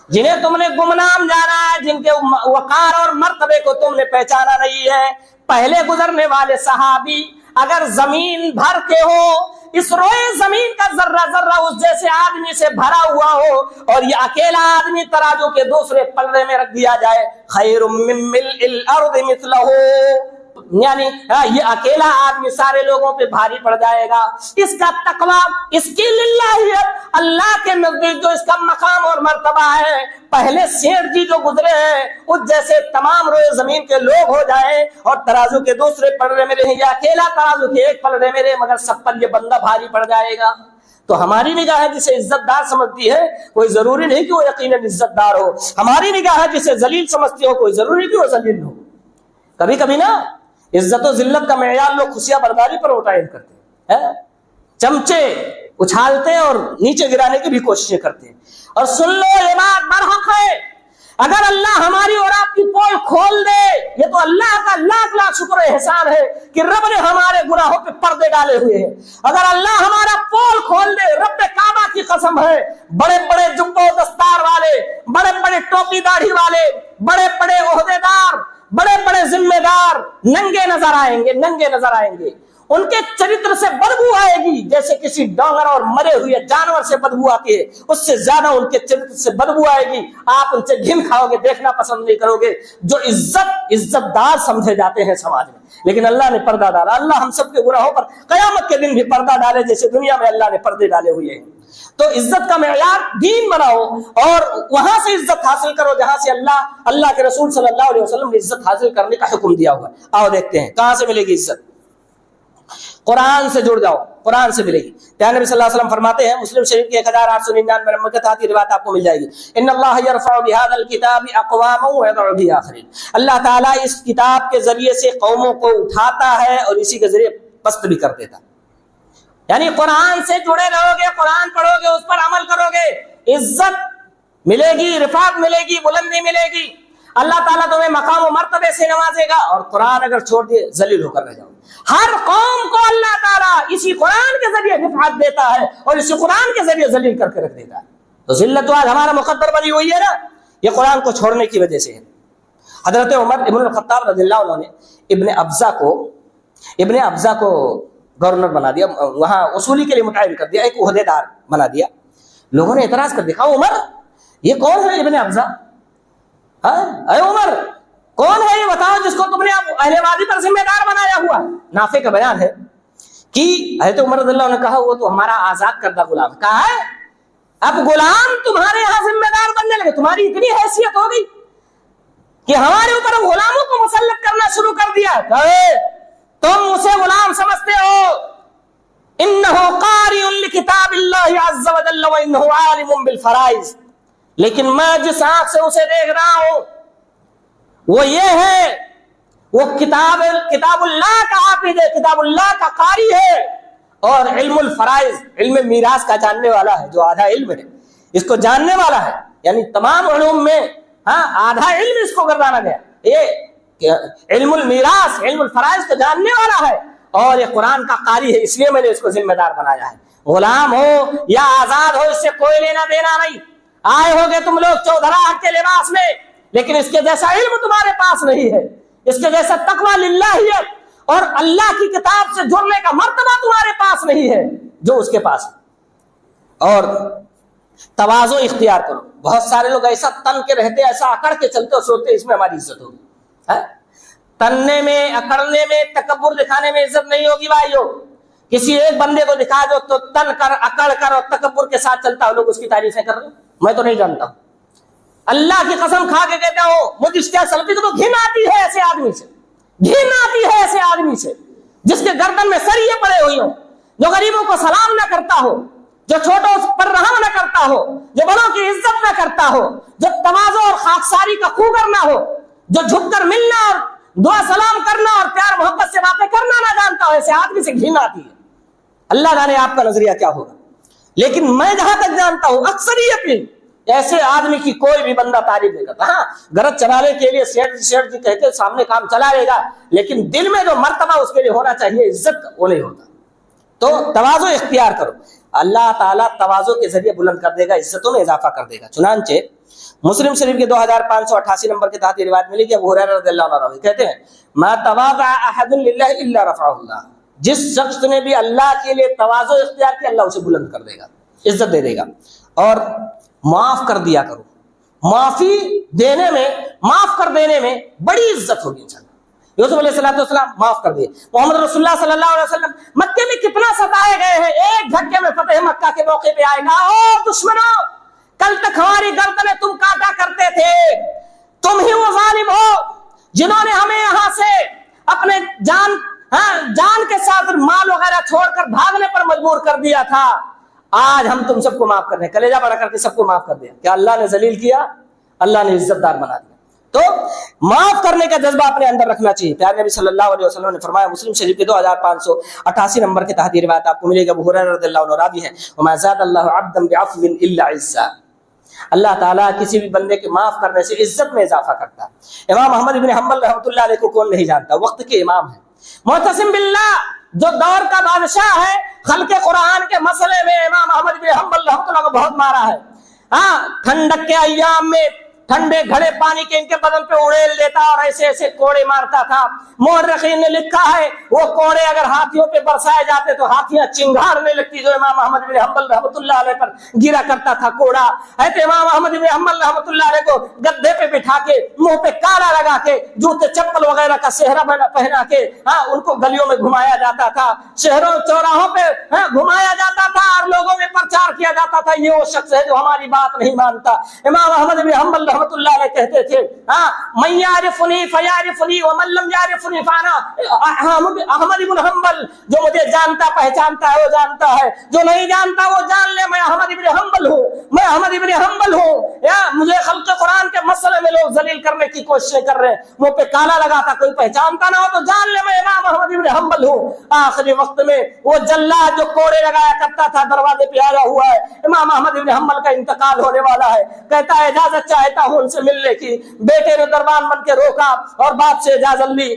جنہیں تم نے گمنام جانا ہے, جن کے وقار اور مرتبے کو تم نے پہچانا نہیں ہے, پہلے گزرنے والے صحابی اگر زمین بھر کے ہو, اس روئے زمین کا ذرہ ذرہ اس جیسے آدمی سے بھرا ہوا ہو, اور یہ اکیلا آدمی ترازو کے دوسرے پلڑے میں رکھ دیا جائے, خیر من ملء الارض مثلہ, یعنی یہ اکیلا آدمی سارے لوگوں پہ بھاری پڑ جائے گا. اس کا تقویٰ, اس کی للہیت, اللہ کے نزدیک جو اس کا مقام اور مرتبہ ہے, پہلے سیٹھ جی جو گزرے ہیں اس جیسے تمام روئے زمین کے لوگ ہو جائیں, اور ترازو کے دوسرے پلڑے میں رہیں, یا اکیلا ترازو کے ایک پلڑے میں رہے, مگر سب پر یہ بندہ بھاری پڑ جائے گا. تو ہماری نگاہ جسے عزت دار سمجھتی ہے, کوئی ضروری نہیں کہ وہ یقیناً عزت دار ہو. ہماری نگاہ جسے ذلیل سمجھتی ہو, کوئی ضروری نہیں کہ وہ ذلیل ہو. کبھی کبھی نا عزت و ذلت کا معیار لوگ خوشیاں برداری پر متعین کرتے ہیں, چمچے اچھالتے ہیں اور نیچے گرانے کی بھی کوششیں کرتے ہیں. اور سن لو یہ بات برحق ہے, اگر اللہ ہماری اور آپ کی پول کھول دے, یہ تو اللہ کا لاکھ لاکھ شکر و احسان ہے کہ رب نے ہمارے گناہوں پہ پردے ڈالے ہوئے ہیں. اگر اللہ ہمارا پول کھول دے, رب کعبہ کی قسم ہے, بڑے بڑے جبوں دستار والے, بڑے بڑے ٹوپی داڑھی والے, بڑے بڑے عہدیدار, بڑے بڑے ذمہ دار ننگے نظر آئیں گے, ننگے نظر آئیں گے. ان کے چرتر سے بدبو آئے گی جیسے کسی ڈونگر اور مرے ہوئے جانور سے بدبو آتی ہے, اس سے زیادہ ان کے چرتر سے بدبو آئے گی. آپ ان سے گھن کھاؤ گے, دیکھنا پسند نہیں کرو گے. جو عزت دار سمجھے جاتے ہیں سماج میں, لیکن اللہ نے پردہ ڈالا. اللہ ہم سب کے گناہوں پر قیامت کے دن بھی پردہ ڈالے جیسے دنیا میں اللہ نے پردے ڈالے ہوئے ہیں. تو عزت کا معیار دین بناؤ, اور وہاں سے عزت حاصل کرو جہاں سے اللہ کے رسول صلی اللہ علیہ وسلم نے عزت حاصل کرنے کا حکم دیا ہوا. آؤ دیکھتے ہیں کہاں سے ملے گی عزت. قرآن سے جڑ جاؤ, قرآن سے ملے گی. پیارے نبی صلی اللہ علیہ وسلم فرماتے ہیں, مسلم شریف کی 1899 نمبر کے تحت روایت آپ کو مل جائے گی, ان اللہ یرفع بهذا الکتاب اقواما ويضع به آخرین, اللہ تعالیٰ اس کتاب کے ذریعے سے قوموں کو اٹھاتا ہے اور اسی کے ذریعے پست بھی کر دیتا. یعنی قرآن سے جڑے رہو گے, قرآن پڑھو گے, اس پر عمل کرو گے, عزت ملے گی, رفعت ملے گی, بلندی ملے گی. اللہ تعالیٰ تمہیں مقام و مرتبے سے نوازے گا. اور قرآن اگر چھوڑ دیے ذلیل ہو کر رہ جاؤ. ہر قوم کو اللہ تعالیٰ اسی قرآن کے ذریعے رفعت دیتا ہے اور اسی قرآن کے ذریعے ذلیل کر کے رکھ دیتا ہے. تو ذلت آج ہمارا مقدر بنی ہوئی ہے نا, یہ قرآن کو چھوڑنے کی وجہ سے ہے. حضرت عمر ابن الخطاب رضی اللہ عنہ نے ابن ابزہ کو گورنر بنا دیا, وہاں اصولی کے لیے متعین کر دیا, ایک عہدیدار بنا دیا. لوگوں نے اعتراض کر دیا, عمر یہ کون ہے ابن ابزہ؟ اے عمر کون ہے یہ بتاؤ جس کو تم نے اہل وادی پر ذمہ دار بنایا ہوا. نافع کا بیان ہے کہ حضرت عمر رضی اللہ عنہ نے کہا وہ تو ہمارا آزاد کردہ غلام. کہا ہے اب غلام تمہارے یہاں ذمہ دار بننے لگے، تمہاری اتنی حیثیت ہو گئی کہ ہمارے اوپر غلاموں کو مسلط کرنا شروع کر دیا، تم اسے غلام سمجھتے ہو، انہ قاری لکتاب اللہ عز وجل وانہ عالم بالفرائض، لیکن میں جس آنکھ سے اسے دیکھ رہا ہوں وہ یہ ہے، وہ کتاب اللہ کا حافظ ہے، کتاب اللہ کا قاری ہے، اور علم الفرائض، علم میراث کا جاننے والا ہے، جو آدھا علم ہے اس کو جاننے والا ہے، یعنی تمام علوم میں آدھا علم اس کو گردانا گیا، یہ علم المیراث، علم الفرائض کو جاننے والا ہے، اور یہ قرآن کا قاری ہے، اس لیے میں نے اس کو ذمہ دار بنایا ہے۔ غلام ہو یا آزاد ہو، اس سے کوئی لینا دینا نہیں، آئے ہوگے تم لوگ چودھراہٹ کے لباس میں، لیکن اس کے جیسا علم تمہارے پاس نہیں ہے، اس کے جیسا تقویٰ للہیت اور اللہ کی کتاب سے جڑنے کا مرتبہ تمہارے پاس نہیں ہے جو اس کے پاس ہے۔ اور تواضع اختیار کرو، بہت سارے لوگ ایسا تن کے رہتے، ایسا اکڑ کے چلتے اور سوچتے اس میں ہماری عزت ہوگی، تننے میں، اکڑنے میں، تکبر دکھانے میں عزت نہیں ہوگی بھائیو۔ کسی ایک بندے کو دکھا دو تو تن کر، اکڑ کر اور تکبر کے ساتھ چلتا ہو، لوگ اس کی تعریفیں کر رہے ہیں، میں تو نہیں جانتا ہوں، اللہ کی قسم کھا کے کہتا ہوں، مجھے اشتہار سلفی کو تو گھن آتی ہے ایسے آدمی سے، گھن آتی ہے ایسے آدمی سے جس کے گردن میں سریے پڑے ہوئی ہوں، جو غریبوں کو سلام نہ کرتا ہو، جو چھوٹوں پر رحم نہ کرتا ہو، جو بڑوں کی عزت نہ کرتا ہو، جو تواضع اور خاکساری کا خوگر نہ ہو، جو جھک کر ملنا اور دعا سلام کرنا اور پیار محبت سے باتیں کرنا نہ جانتا ہو، ایسے آدمی سے گھن آتی ہے۔ اللہ جانے آپ کا نظریہ کیا ہوگا، لیکن میں جہاں تک جانتا ہوں اکثریت میں ایسے آدمی کی کوئی بھی بندہ تعریف نہیں کرتا۔ ہاں غرض چلانے کے لیے سیٹ جی کہتے سامنے کام چلا لے گا، لیکن دل میں جو مرتبہ اس کے لیے ہونا چاہیے عزت کا، وہ نہیں ہوتا۔ تو تواضع اختیار کرو، اللہ تعالیٰ تواضع کے ذریعے بلند کر دے گا، عزتوں میں اضافہ کر دے گا۔ چنانچہ مسلم شریف کے 2588 نمبر کے تحت روایت ملی کہ ابو ہریرہ رضی اللہ عنہ کہتے ہیں، ما تواضع احد للہ الا رفعہ اللہ، جس شخص نے بھی اللہ کے لیے تواضع اختیار کیا اللہ اسے بلند کر دے گا، عزت دے دے گا۔ اور معاف کر دیا کرو، معافی دینے میں، معاف کر دینے میں بڑی عزت ہوگی انشاءاللہ۔ یوسف علیہ السلام معاف کر دیے، محمد رسول اللہ صلی اللہ علیہ وسلم مکے میں کتنا ستائے گئے ہیں، ایک جھٹکے میں فتح مکہ کے موقع پہ آئے گا، او دشمنوں کل تک ہماری گردنیں تم کاٹا کرتے تھے، تم ہی وہ ظالم ہو جنہوں نے ہمیں یہاں سے اپنے جان کے ساتھ مال وغیرہ چھوڑ کر بھاگنے پر مجبور کر دیا تھا، آج ہم تم سب کو معاف کر رہے ہیں، کلیجہ بڑا کر کے سب کو معاف کر دیا۔ کیا اللہ نے ذلیل کیا؟ اللہ نے عزت دار بنا دیا۔ تو معاف کرنے کا جذبہ اپنے اندر رکھنا چاہیے۔ پیارے نبی صلی اللہ علیہ وسلم نے فرمایا، مسلم شریف کے 2588 نمبر کے تحت یہ روایت آپ کو ملے گا، ابو ہریرہ رضی اللہ عنہ راوی ہے، وما زاد اللہ عبدا بعفو الا عزا، اللہ تعالیٰ کسی بھی بندے کے معاف کرنے سے عزت میں اضافہ کرتا ہے۔ امام احمد بن حنبل رحمۃ اللہ علیہ کو کون نہیں جانتا، وقت کے امام ہیں، معتصم باللہ جو دور کا بادشاہ ہے، خلق قرآن کے مسئلے میں امام احمد بن حنبل رحمۃ اللہ کو بہت مارا ہے۔ ٹھنڈک کے ایام میں ٹھنڈے گھڑے پانی کے ان کے بدن پہ اڑیل دیتا اور ایسے ایسے کوڑے مارتا تھا۔ مورخین نے لکھا ہے وہ کوڑے اگر ہاتھیوں پہ برسائے جاتے تو ہاتھیاں چنگھاڑنے لگتی، جو امام احمد بن حنبل رحمۃ اللہ علیہ پر گرا کرتا تھا کوڑا۔ ایسے امام احمد بن حنبل رحمۃ اللہ علیہ کو گدھے پہ بٹھا کے، منہ پہ کالا لگا کے، جوتے چپل وغیرہ کا صحرا پہنا کے ان کو گلیوں میں گھمایا جاتا تھا، شہروں چوراہوں پہ گھمایا جاتا تھا اور لوگوں میں پرچار کیا جاتا تھا یہ وہ شخص ہے جو ہماری بات نہیں مانتا۔ امام احمد بن حنبل رحمۃ اللہ علیہ کہتے تھے، من یعرفنی فیعرفنی ومن لم یعرفنی فانا احمد بن حنبل، جو مجھے جانتا پہچانتا ہے وہ جانتا ہے، جو نہیں جانتا وہ جان لے میں احمد بن حنبل ہوں، میں احمد بن حنبل ہوں۔ یا مجھے خلق قرآن کے مسئلے میں لوگ ذلیل کرنے کی کوششیں کر رہے ہیں، منہ پہ کالا لگاتا کوئی پہچانتا نہ ہو تو جان لے میں امام احمد بن حنبل ہوں۔ آخری وقت میں وہ جلاد جو کوڑے لگایا کرتا تھا دروازے پہ آیا ہوا ہے، امام احمد بن حنبل کا انتقال ہونے والا ہے، کہتا ہے اجازت چاہتا ہوں ان سے ملنے کی۔ بیٹے نے دربان بن کے روکا اور باپ سے اجازت لی،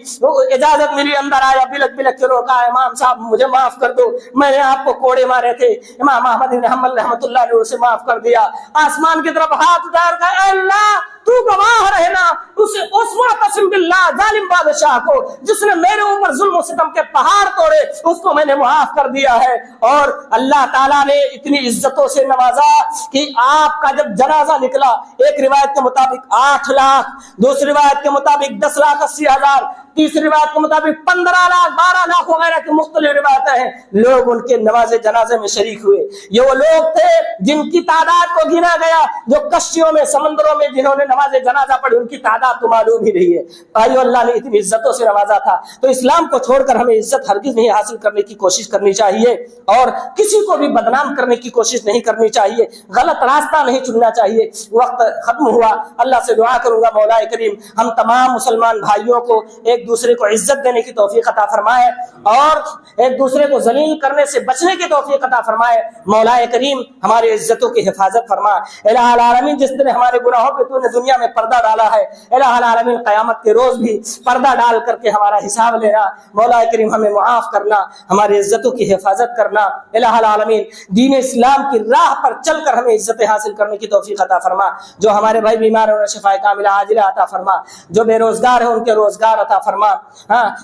اجازت ملی، اندر آیا، بلک بلک کے روکا، امام صاحب مجھے معاف کر دو، میں نے آپ کو کوڑے مارے تھے۔ امام احمد بن حنبل رحمۃ اللہ نے اسے معاف کر دیا، آسمان کی طرف ہاتھ اٹھا کر اے اللہ تو گواہ رہنا اس معتصم باللہ ظالم بادشاہ کو جس نے میرے اوپر ظلم و ستم کے پہاڑ توڑے، اس کو میں نے معاف کر دیا ہے۔ اور اللہ تعالیٰ نے اتنی عزتوں سے نوازا کہ آپ کا جب جنازہ نکلا، ایک روایت کے مطابق 8 لاکھ، دوسری روایت کے مطابق 10,80,000، تیسری روایت کے مطابق 15 لاکھ 12 لاکھ وغیرہ کی مختلف روایتیں ہیں، لوگ ان کے نماز جنازے میں شریک ہوئے۔ یہ وہ لوگ تھے جن کی تعداد کو گنا گیا، جو کشتیوں میں سمندروں میں جنہوں نے نماز جنازہ پڑھی، ان کی تعداد تو معلوم ہی نہیں ہے۔ بھائیو، اللہ نے اتنی عزتوں سے نوازا تھا، تو اسلام کو چھوڑ کر ہمیں عزت ہرگز نہیں حاصل کرنے کی کوشش کرنی چاہیے، اور کسی کو بھی بدنام کرنے کی کوشش نہیں کرنی چاہیے، غلط راستہ نہیں چننا چاہیے۔ وقت ختم ہوا، اللہ سے دعا کروں گا مولا کریم ہم تمام مسلمان بھائیوں کو ایک دوسرے کو عزت دینے کی توفیق عطا فرمائے، اور ایک دوسرے کو ذلیل کرنے سے بچنے کی توفیق عطا فرمائے۔ مولا کریم ہماری عزتوں کی حفاظت فرما۔ الہ العالمین، جس طرح ہمارے گناہوں پہ تو نے دنیا میں پردہ ڈالا ہے، الہ العالمین قیامت کے روز بھی پردہ ڈال کر کے ہمارا حساب لینا۔ مولا کریم ہمیں معاف کرنا، ہماری عزتوں کی حفاظت کرنا۔ الہ العالمین دین اسلام کی راہ پر چل کر ہمیں عزت حاصل کرنے کی توفیق عطا فرما۔ جو ہمارے بھائی بیمار ہیں انہیں شفا کاملہ عاجلہ عطا فرما، جو بے روزگار ہیں ان کے روزگار عطا فرما،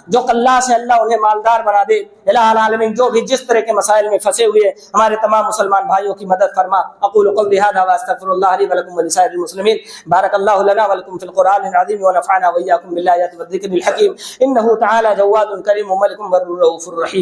جو قلاش ہے اللہ انہیں مالدار بنا دے۔ الہ العالمین جو بھی جس طرح کے مسائل میں پھنسے ہوئے ہمارے تمام مسلمان بھائیوں کی مدد فرما۔ اقول قولی ھذا واستغفر اللہ لی ولکم ولسائر المسلمین۔ بارک اللہ لنا ولکم فی القرآن العظیم ونفعنا وإیاکم بالآیات والذکر الحکیم، انہ تعالی جواد کریم ملک بر رؤوف رحیم۔